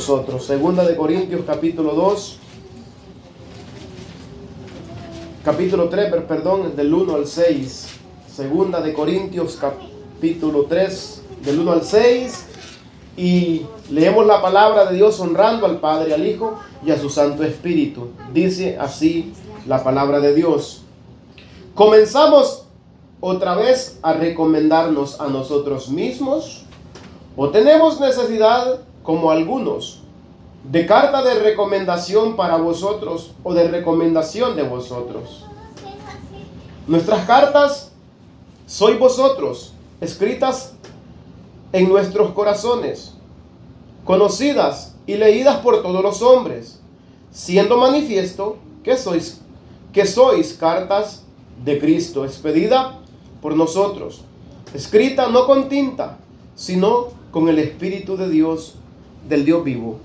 vosotros. Segunda de Corintios capítulo 2, capítulo 3, perdón, del 1 al 6. Segunda de Corintios capítulo 3, del 1 al 6. Y leemos la palabra de Dios honrando al Padre, al Hijo y a su Santo Espíritu. Dice así la palabra de Dios. ¿Comenzamos otra vez a recomendarnos a nosotros mismos? ¿O tenemos necesidad, como algunos, de carta de recomendación para vosotros o de recomendación de vosotros? Nuestras cartas sois vosotros, escritas en nuestros corazones, conocidas y leídas por todos los hombres, siendo manifiesto que sois cartas de Cristo, expedida por nosotros, escrita no con tinta, sino con el Espíritu de Dios, del Dios vivo,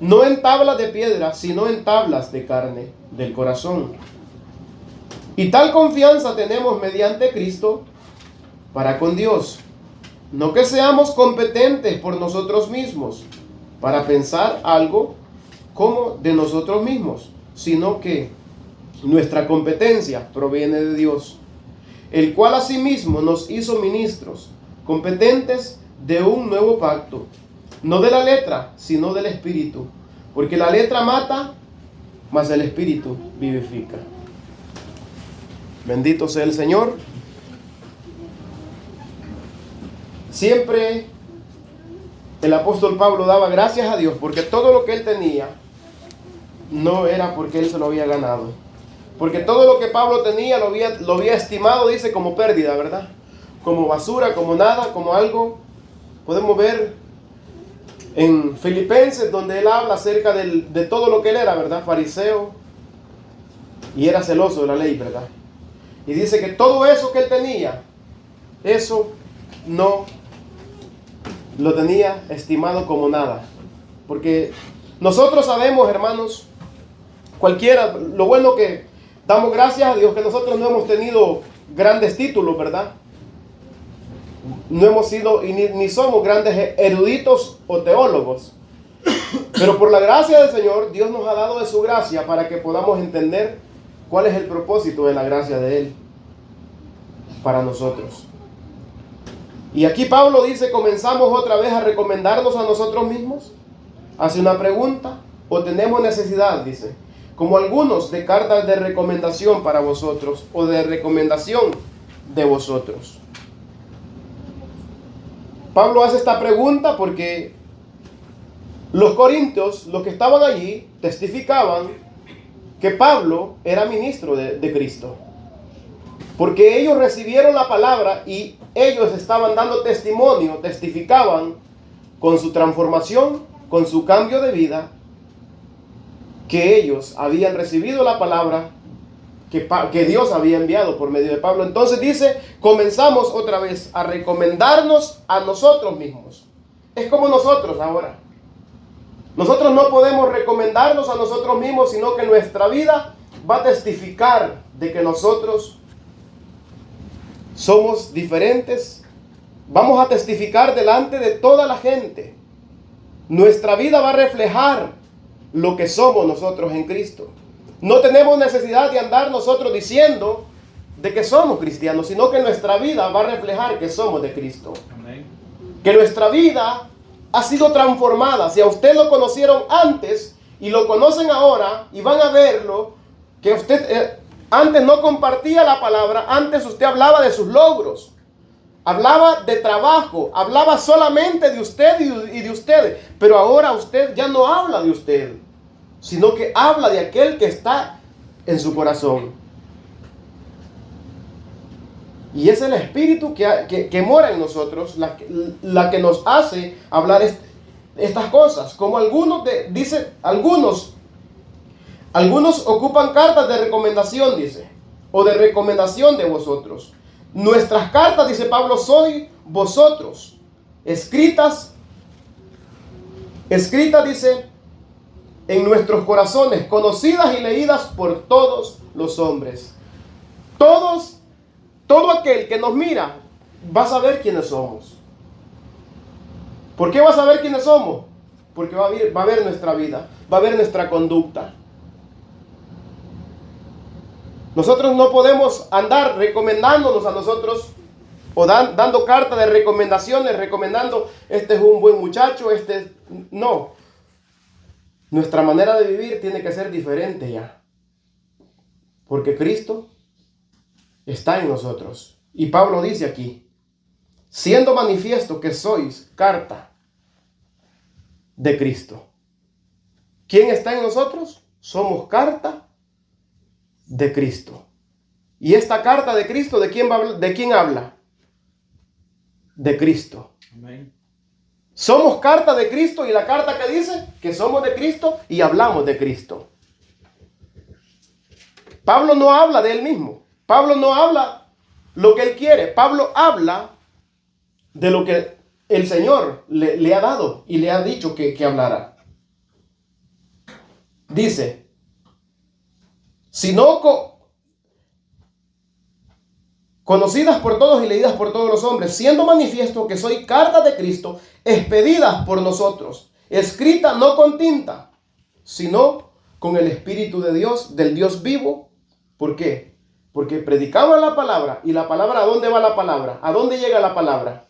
no en tablas de piedra, sino en tablas de carne, del corazón. Y tal confianza tenemos mediante Cristo para con Dios. No que seamos competentes por nosotros mismos para pensar algo como de nosotros mismos, sino que nuestra competencia proviene de Dios, el cual asimismo nos hizo ministros, competentes de un nuevo pacto, no de la letra, sino del Espíritu, porque la letra mata, mas el Espíritu vivifica. Bendito sea el Señor. Siempre el apóstol Pablo daba gracias a Dios porque todo lo que él tenía no era porque él se lo había ganado. Porque todo lo que Pablo tenía lo había estimado, dice, como pérdida, ¿verdad? Como basura, como nada, como algo. Podemos ver en Filipenses donde él habla acerca de todo lo que él era, ¿verdad? Fariseo, y era celoso de la ley, ¿verdad? Y dice que todo eso que él tenía, eso no lo tenía estimado como nada. Porque nosotros sabemos, hermanos, cualquiera, lo bueno que damos gracias a Dios que nosotros no hemos tenido grandes títulos, ¿verdad? No hemos sido ni somos grandes eruditos o teólogos. Pero por la gracia del Señor, Dios nos ha dado de su gracia para que podamos entender cuál es el propósito de la gracia de Él para nosotros. Y aquí Pablo dice, ¿comenzamos otra vez a recomendarnos a nosotros mismos? Hace una pregunta. ¿O tenemos necesidad, dice, como algunos, de cartas de recomendación para vosotros o de recomendación de vosotros? Pablo hace esta pregunta porque los corintios, los que estaban allí, testificaban que Pablo era ministro de Cristo. Porque ellos recibieron la palabra y ellos estaban dando testimonio, testificaban con su transformación, con su cambio de vida, que ellos habían recibido la palabra que Dios había enviado por medio de Pablo. Entonces dice, comenzamos otra vez a recomendarnos a nosotros mismos. Es como nosotros ahora. Nosotros no podemos recomendarnos a nosotros mismos, sino que nuestra vida va a testificar de que nosotros somos diferentes. Vamos a testificar delante de toda la gente. Nuestra vida va a reflejar lo que somos nosotros en Cristo. No tenemos necesidad de andar nosotros diciendo de que somos cristianos, sino que nuestra vida va a reflejar que somos de Cristo. Amén. Que nuestra vida ha sido transformada. Si a usted lo conocieron antes y lo conocen ahora y van a verlo, que usted antes no compartía la palabra, antes usted hablaba de sus logros, hablaba de trabajo, hablaba solamente de usted y de ustedes, pero ahora usted ya no habla de usted, sino que habla de aquel que está en su corazón. Y es el Espíritu que mora en nosotros, la que nos hace hablar estas cosas. Como algunos algunos ocupan cartas de recomendación, dice, o de recomendación de vosotros. Nuestras cartas, dice Pablo, sois vosotros, escritas, dice, en nuestros corazones, conocidas y leídas por todos los hombres. Todo aquel que nos mira va a saber quiénes somos. ¿Por qué va a saber quiénes somos? porque va a ver nuestra vida, va a ver nuestra conducta. Nosotros no podemos andar recomendándonos a nosotros o dando carta de recomendaciones, recomendando, este es un buen muchacho, no. Nuestra manera de vivir tiene que ser diferente ya. Porque Cristo está en nosotros. Y Pablo dice aquí, siendo manifiesto que sois carta de Cristo. ¿Quién está en nosotros? Somos carta de Cristo. Y esta carta de Cristo, ¿de quién habla? De Cristo. Amén. Somos carta de Cristo, y la carta que dice que somos de Cristo y hablamos de Cristo. Pablo no habla de él mismo. Pablo no habla lo que él quiere. Pablo habla de lo que el Señor le ha dado y le ha dicho que hablara. Dice, sino conocidas por todos y leídas por todos los hombres, siendo manifiesto que soy carta de Cristo, expedidas por nosotros, escrita no con tinta, sino con el Espíritu de Dios, del Dios vivo. ¿Por qué? Porque predicamos la palabra, y la palabra, ¿a dónde va la palabra? ¿A dónde llega la palabra?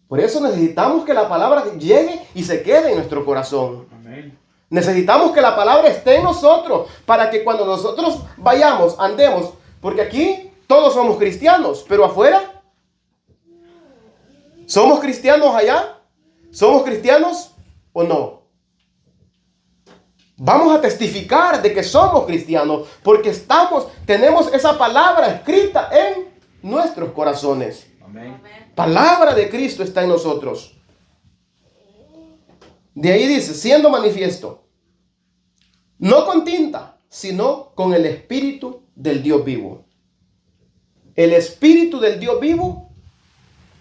Por eso necesitamos que la palabra llegue y se quede en nuestro corazón. Amén. Necesitamos que la palabra esté en nosotros, para que cuando nosotros vayamos, andemos, porque aquí todos somos cristianos, pero afuera, ¿somos cristianos allá? ¿Somos cristianos o no? Vamos a testificar de que somos cristianos, porque tenemos esa palabra escrita en nuestros corazones. Amén. Palabra de Cristo está en nosotros. De ahí dice, siendo manifiesto, no con tinta, sino con el Espíritu del Dios vivo. El Espíritu del Dios vivo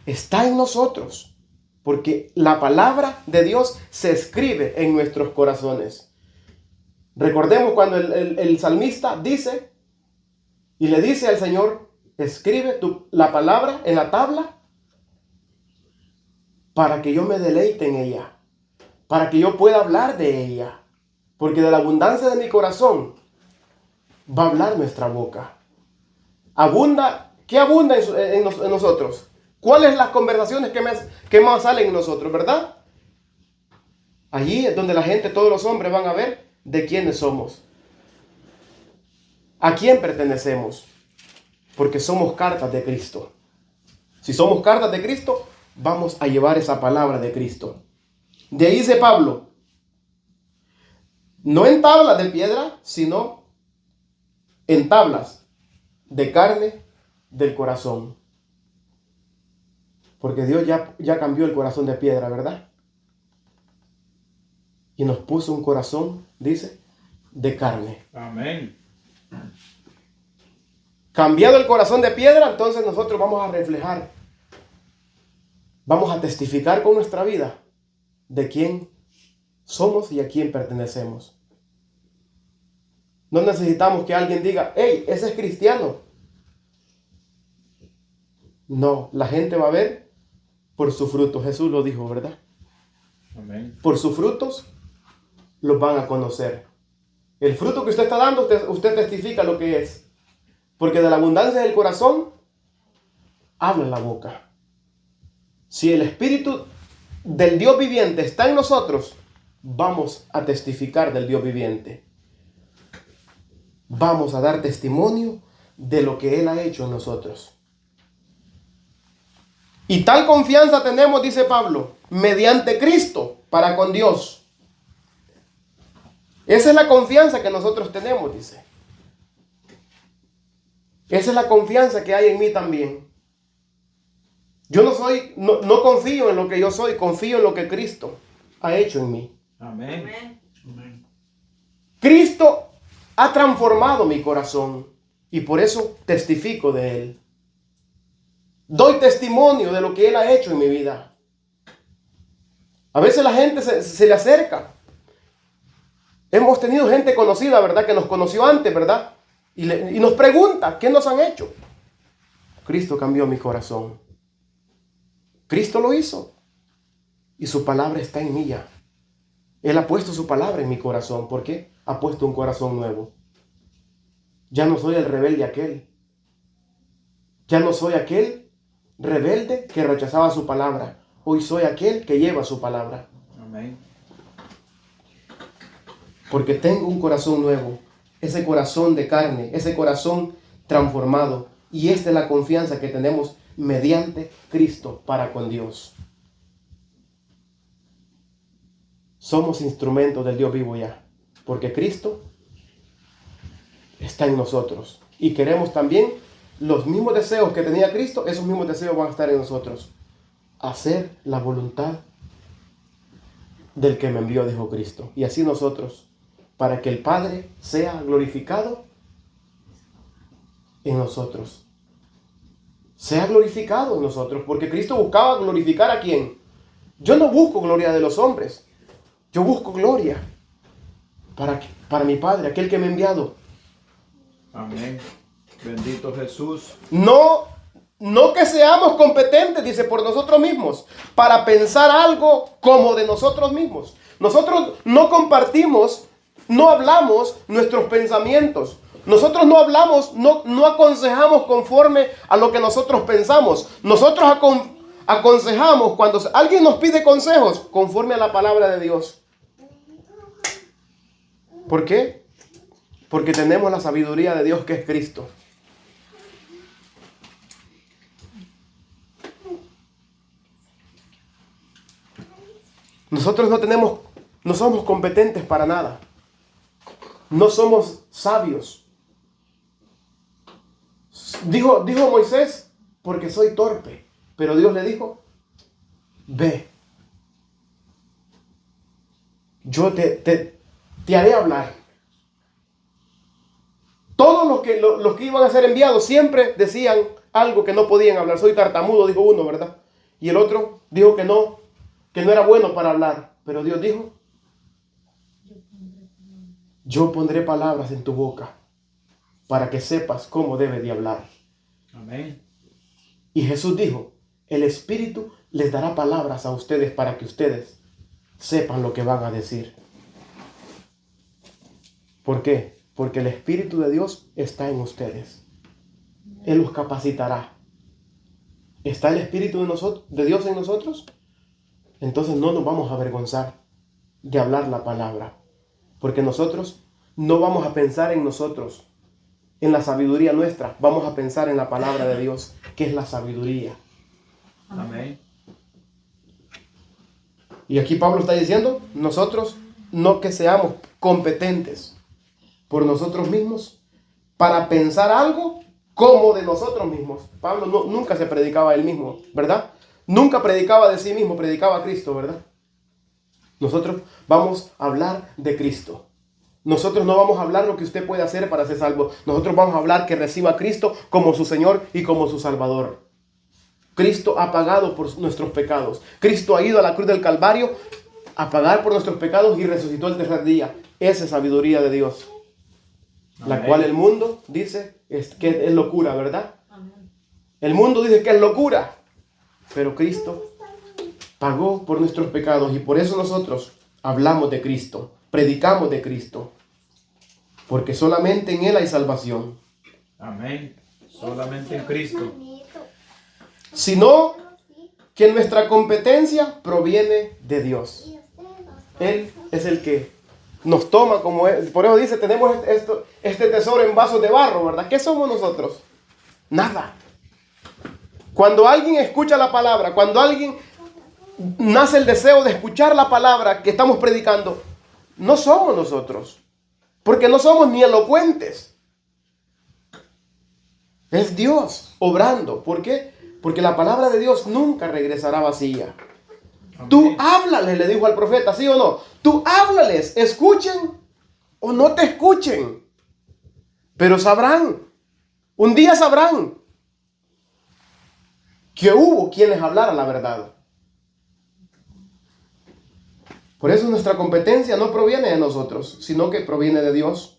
está en nosotros, porque la palabra de Dios se escribe en nuestros corazones. Recordemos cuando el salmista dice y le dice al Señor, escribe la palabra en la tabla para que yo me deleite en ella, para que yo pueda hablar de ella, porque de la abundancia de mi corazón va a hablar nuestra boca. ¿Qué abunda en nosotros? ¿Cuáles las conversaciones que más salen en nosotros, verdad? Allí es donde la gente, todos los hombres van a ver de quiénes somos, a quién pertenecemos, porque somos cartas de Cristo. Si somos cartas de Cristo, vamos a llevar esa palabra de Cristo. De ahí dice Pablo, no en tablas de piedra, sino en tablas de carne del corazón. Porque Dios ya cambió el corazón de piedra, ¿verdad? Y nos puso un corazón, dice, de carne. Amén. Cambiado el corazón de piedra, entonces nosotros vamos a reflejar, vamos a testificar con nuestra vida de quién somos y a quién pertenecemos. No necesitamos que alguien diga, hey, ese es cristiano. No, la gente va a ver por sus frutos. Jesús lo dijo, ¿verdad? Amén. Por sus frutos los van a conocer. El fruto que usted está dando, usted testifica lo que es. Porque de la abundancia del corazón, habla la boca. Si el Espíritu del Dios viviente está en nosotros, vamos a testificar del Dios viviente. Vamos a dar testimonio de lo que Él ha hecho en nosotros. Y tal confianza tenemos, dice Pablo, mediante Cristo para con Dios. Esa es la confianza que nosotros tenemos, dice. Esa es la confianza que hay en mí también. Yo no confío en lo que yo soy, confío en lo que Cristo ha hecho en mí. Amén. Amén. Cristo ha transformado mi corazón y por eso testifico de Él. Doy testimonio de lo que Él ha hecho en mi vida. A veces la gente se le acerca. Hemos tenido gente conocida, ¿verdad? Que nos conoció antes, ¿verdad? Y nos pregunta, ¿qué nos han hecho? Cristo cambió mi corazón. Cristo lo hizo. Y su palabra está en mí ya. Él ha puesto su palabra en mi corazón. ¿Por qué? Ha puesto un corazón nuevo. Ya no soy el rebelde aquel. Ya no soy aquel rebelde que rechazaba su palabra. Hoy soy aquel que lleva su palabra. Amén. Porque tengo un corazón nuevo. Ese corazón de carne. Ese corazón transformado. Y esta es la confianza que tenemos mediante Cristo para con Dios. Somos instrumentos del Dios vivo ya. Porque Cristo está en nosotros. Y queremos también los mismos deseos que tenía Cristo. Esos mismos deseos van a estar en nosotros. Hacer la voluntad del que me envió, dijo Cristo. Y así nosotros, para que el Padre sea glorificado en nosotros. Sea glorificado en nosotros. Porque Cristo buscaba glorificar ¿a quién? Yo no busco gloria de los hombres. Yo busco gloria para mi Padre, aquel que me ha enviado. Amén. Bendito Jesús. No que seamos competentes, dice, por nosotros mismos, para pensar algo como de nosotros mismos. Nosotros no compartimos, no hablamos nuestros pensamientos. Nosotros no hablamos, no aconsejamos conforme a lo que nosotros pensamos. Nosotros aconsejamos cuando alguien nos pide consejos conforme a la palabra de Dios. ¿Por qué? Porque tenemos la sabiduría de Dios que es Cristo. Nosotros no somos competentes para nada. No somos sabios. Dijo Moisés, porque soy torpe. Pero Dios le dijo, ve. Yo te haré hablar. Todos los que iban a ser enviados siempre decían algo que no podían hablar. Soy tartamudo, dijo uno, ¿verdad? Y el otro dijo que no era bueno para hablar. Pero Dios dijo, yo pondré palabras en tu boca para que sepas cómo debes de hablar. Amén. Y Jesús dijo, el Espíritu les dará palabras a ustedes para que ustedes sepan lo que van a decir. ¿Por qué? Porque el Espíritu de Dios está en ustedes. Él los capacitará. ¿Está el Espíritu de Dios en nosotros? Entonces no nos vamos a avergonzar de hablar la palabra. Porque nosotros no vamos a pensar en nosotros, en la sabiduría nuestra. Vamos a pensar en la palabra de Dios, que es la sabiduría. Amén. Y aquí Pablo está diciendo, nosotros no que seamos competentes por nosotros mismos para pensar algo como de nosotros mismos. Pablo nunca se predicaba a él mismo, ¿verdad? Nunca predicaba de sí mismo, predicaba a Cristo, ¿verdad? Nosotros vamos a hablar de Cristo. Nosotros no vamos a hablar lo que usted puede hacer para ser salvo. Nosotros vamos a hablar que reciba a Cristo como su Señor y como su Salvador. Cristo ha pagado por nuestros pecados. Cristo ha ido a la cruz del Calvario a pagar por nuestros pecados y resucitó el tercer día. Esa es sabiduría de Dios. La Amén. cual el mundo dice que es locura, ¿verdad? El mundo dice que es locura. Pero Cristo pagó por nuestros pecados y por eso nosotros hablamos de Cristo, predicamos de Cristo. Porque solamente en Él hay salvación. Amén. Solamente en Cristo. Sino que nuestra competencia proviene de Dios. Él es el que nos toma como es. Por eso dice, tenemos este tesoro en vasos de barro, ¿verdad? ¿Qué somos nosotros? Nada. Cuando alguien escucha la palabra, cuando alguien nace el deseo de escuchar la palabra que estamos predicando, no somos nosotros. Porque no somos ni elocuentes. Es Dios obrando. ¿Por qué? Porque la palabra de Dios nunca regresará vacía. Amén. Tú háblales, le dijo al profeta, ¿sí o no? Tú háblales, escuchen o no te escuchen. Pero sabrán, un día sabrán que hubo quienes hablaran la verdad. Por eso nuestra competencia no proviene de nosotros, sino que proviene de Dios.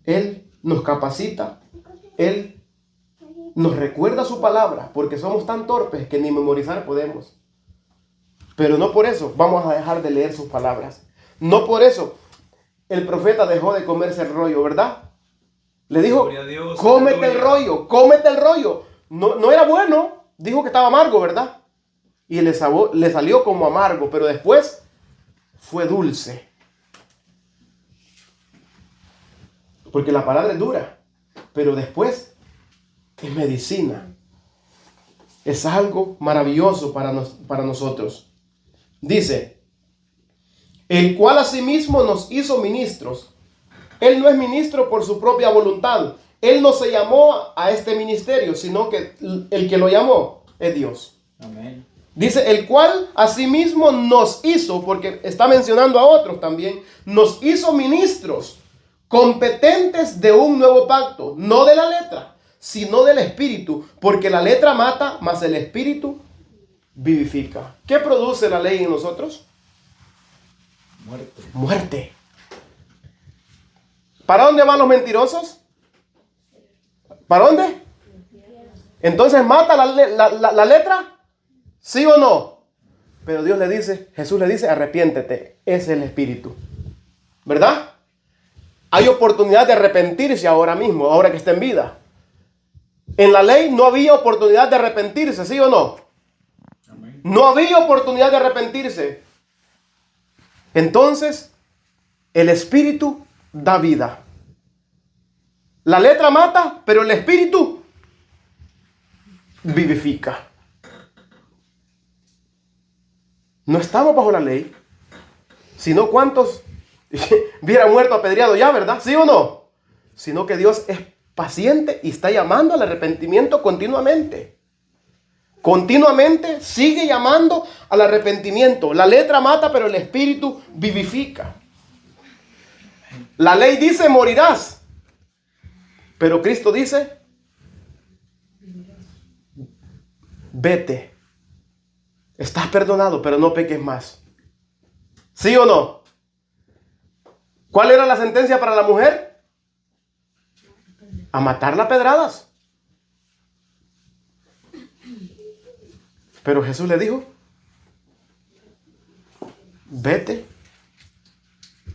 Él nos capacita, Él nos recuerda su palabra, porque somos tan torpes que ni memorizar podemos. Pero no por eso vamos a dejar de leer sus palabras. No por eso el profeta dejó de comerse el rollo, ¿verdad? Le dijo, Gloria a Dios, cómete aleluya. el rollo, cómete el rollo. No era bueno, dijo que estaba amargo, ¿verdad? Y le salió como amargo, pero después fue dulce. Porque la palabra es dura, pero después es medicina. Es algo maravilloso para nosotros. Dice, el cual asimismo nos hizo ministros. Él no es ministro por su propia voluntad. Él no se llamó a este ministerio, sino que el que lo llamó es Dios. Amén. Dice, el cual asimismo nos hizo, porque está mencionando a otros también, nos hizo ministros competentes de un nuevo pacto, no de la letra, sino del espíritu, porque la letra mata, mas el espíritu vivifica. ¿Qué produce la ley en nosotros? Muerte. Muerte. ¿Para dónde van los mentirosos? ¿Para dónde? Entonces mata la letra, ¿sí o no? Pero Dios le dice, Jesús le dice, arrepiéntete, ese es el espíritu, ¿verdad? Hay oportunidad de arrepentirse ahora mismo, ahora que está en vida. En la ley no había oportunidad de arrepentirse, ¿sí o no? Amén. No había oportunidad de arrepentirse. Entonces, el espíritu da vida. La letra mata, pero el espíritu vivifica. No estamos bajo la ley, sino cuántos hubieran muerto apedreado ya, ¿verdad? ¿Sí o no? Sino que Dios es paciente y está llamando al arrepentimiento continuamente. Continuamente sigue llamando al arrepentimiento. La letra mata, pero el espíritu vivifica. La ley dice morirás, pero Cristo dice vete. Estás perdonado, pero no peques más. ¿Sí o no? ¿Cuál era la sentencia para la mujer? A matarla a pedradas. Pero Jesús le dijo, vete,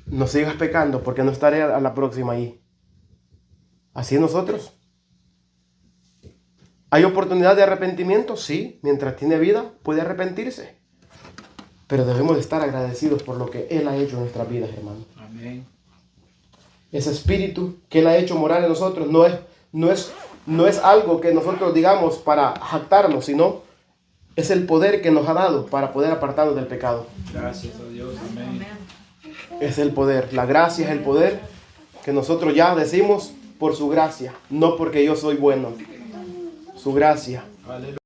no sigas pecando porque no estaré a la próxima ahí. Así es nosotros. ¿Hay oportunidad de arrepentimiento? Sí, mientras tiene vida puede arrepentirse. Pero debemos de estar agradecidos por lo que Él ha hecho en nuestras vidas, hermano. Amén. Ese espíritu que Él ha hecho morar en nosotros no es algo que nosotros digamos para jactarnos, sino es el poder que nos ha dado para poder apartarnos del pecado. Gracias a Dios. Amén. Es el poder. La gracia es el poder que nosotros ya decimos por su gracia, no porque yo soy bueno. Su gracia. Aleluya.